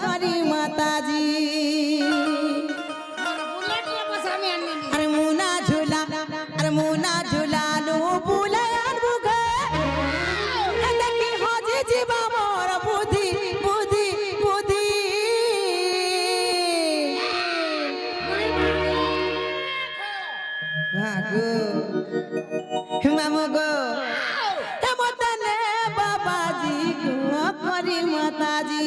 करी माताजी अरे मुना झूला लो बुलायान बुगे देखी हजे जीवा मोर बुद्धि बुद्धि बुद्धि गो मामू गो मतने बाबाजी गो करी माताजी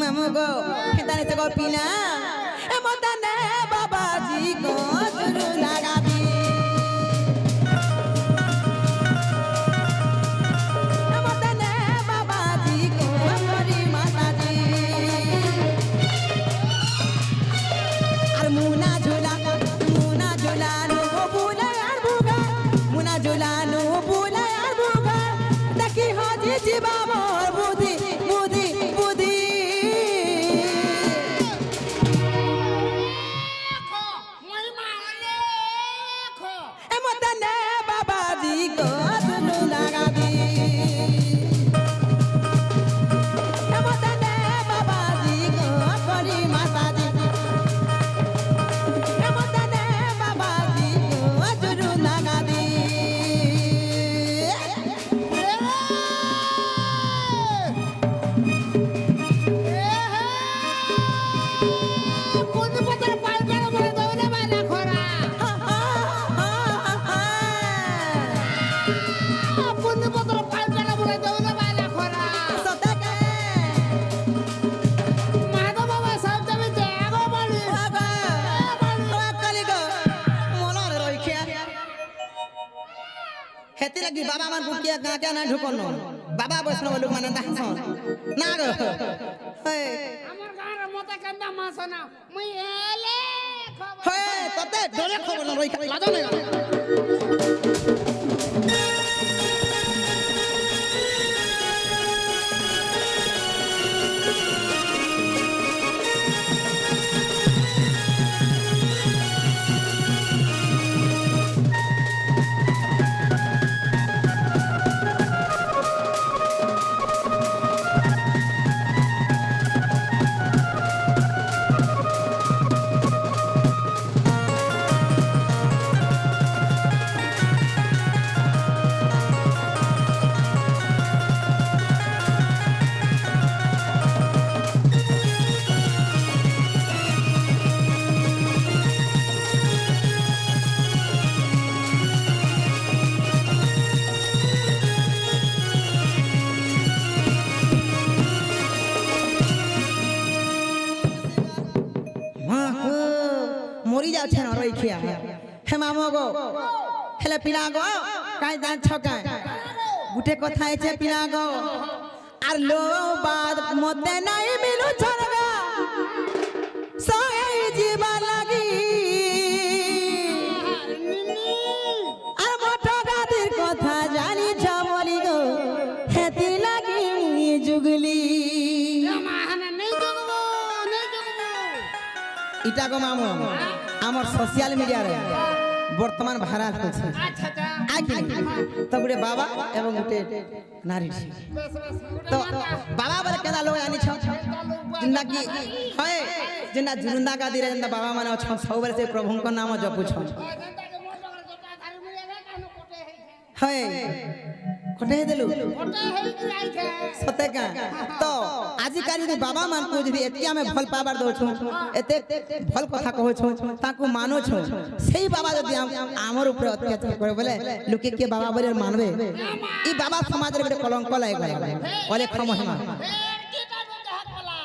मामू गो खेताने से गो पीना मतने बाबाजी गो जुरू लगा दी मतने बाबाजी गो करी माताजी और मुना झूला लो बुला यार बुगा मुना झूला लो बुला यार बुगा देखी हजी जीवा मोर बुद्धि बुद्धि बुद्धि मतने बाबाजी को दुनू लगा दी मतने बाबाजी को करी माताजी मतने बाबाजी को दुनू लगा दी हेती लगी बाबा मन बुकिया का क्या ना ढुकनो बाबा वैष्णव लोग माने दासन ना गो हे আমার গাঁর মতে কেন্দা মাছনা মুই এলে খবর हे तते डरे खबर न रही लाजो नहीं मरी जाउ छन रही खिया हे मामो गो हेले पिला गो काई दान छका गुटे कथा है छे पिला गो आर लो बाद मते नहीं मिलु छरगा सहे जीवा लागी आर मोटा गादिर कथा जानी छ बोली गो हेती लागी मुई जुगली মাহানা নেই জগবো इटा गो मामो आमर सोशल मीडिया रे वर्तमान भाइराल होছে আচ্ছা আচ্ছা आखिर तो गुटे बाबा एवं गुटे नारी छी। বেশ বেশ तो बाबा बरे केना लोग आनी छ जिंदा की है जिंदा जुरुंदा का दिरे जिंदा बाबा माने छ सब बेर से प्रभु को नाम जपु छ জেন্টাকে মোর লগর জটা ধারি মুই এলে কানো কোটে হেইছে है कोटे देलु কোটে হেইছি আইছে सते का तो आजि काली रे बाबा मान को जदी एतिया में भल पाबार दो छु एते भल कथा कहू छु ताकू मानो छु सेही बाबा जदी हमर ऊपर अत्याचार करे बोले लोके के बाबा बोले मानबे ई बाबा समाज रे कलंक लाग गले ओले खमहिमा ফের কিটা বন্ধ হাত বলা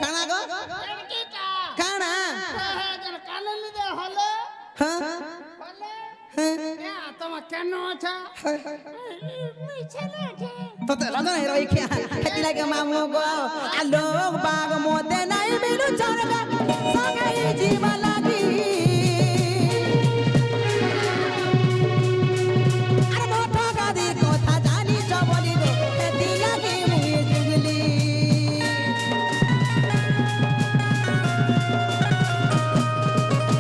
काना गो ফের কিটা काना হ্যাঁ যেন কালে লিদে হলো हां হলো हां হ্যাঁ তোমা কেন আছো মিছে লাগে तो लगा नहीं रही क्या खेती लगे मामू गो आ लोग बाग मोते नहीं मिलु चरगा संगे जीवा लागी अरे मोटा गादी कोथा जानी चबली गो खेती लगे मुई जुगली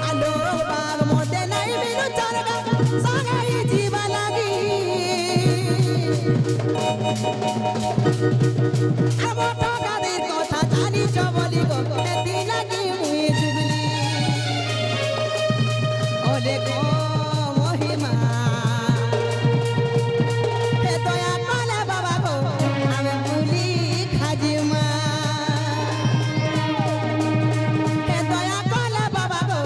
आ लोग बाग मोते नहीं मिलु चरगा संगे जीवा लागी আমার টাকাদের কথা জানি চবলি গো এতি লাগি মুই চুগলি ওরে গো মহিমা হে দয়া কলে বাবা গো আমি ভুলি খাজিমা হে দয়া কলে বাবা গো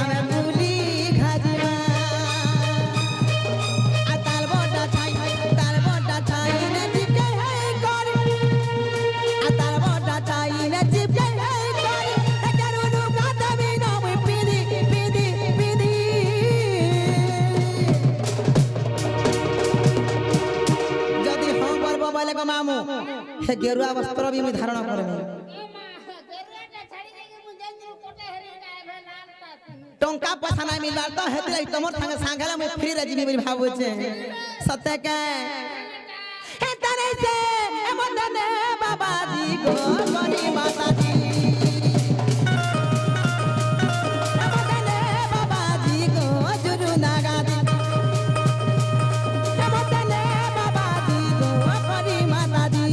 আমি ভুলি খাজিমা আর তার বড়টা ছাই নে জিপকে হেই করি আর তার বড়টা ছাই নে জিপকে হেই করি এ কারুনু কাদাবি না মুই পিদি যদি হম বলবো বলে গো মামু হে গেরুয়া বস্ত্র বি মুই ধারণ করবি এ মা গেরুয়াটা ছাড়ি দেখি মু জেনজু কোটে হেরি গায়বে লালটা টঙ্কা পয়সা নাই মিলবার তো হেতলে তোমার সঙ্গে সাঙ্গালা মুই ফ্রি রে জিবি বলি ভাবুছে সত্যি কে হে তনে সে এ মদনে বাবাজি গো গনি মাতাজি এ মদনে বাবাজি গো জুরু নাগাদি এ মদনে বাবাজি গো গনি মাতাজি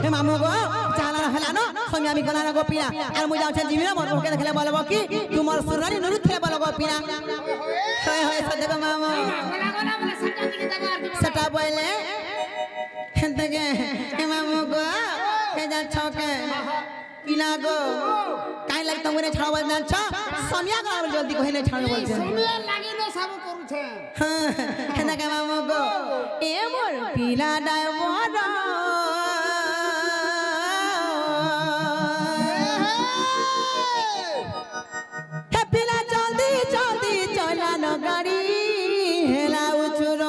হে মামু গো চালা হেলা ন সঙ্গে আমি গলা গো পিনা আর মুই যাওছে জিমিনা মর ওকে দেখলে বলবো কি তোমার সুরানি নুরু খেলে বলবো পিনা হয় হয় সদেব মামু গলা গলা বলে সটা দিকে দাও আর দিব সেটা বলে হেনতে হে মামু গো হে যা ছকে পিনা গো কাই লাগ তোমরে ছাড়া বল জানছ সমিয়া গো জলদি কইনে ছাড়া বলছে সময় লাগি না সব করুছে হেনা কে মামু গো এ মোর পিলা ডাইভর হে পিলা জলদি জলদি চলানো গাড়ি হেলা উচুর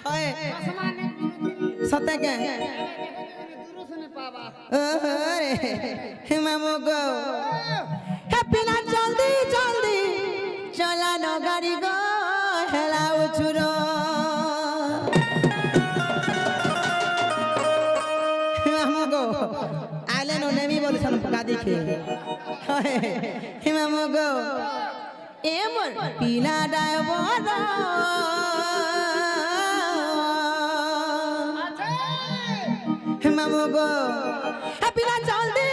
হয় সতে কে হে মামু গো হে পিলা জলদি জলদি চলানো গাড়ি গো হেলা উচুর মামু গো আইলে নো নেমি বলছন গাদি খে হে মামু গো এ মোর পিলা ডাইভর হে মামু গো হে পিলা জলদি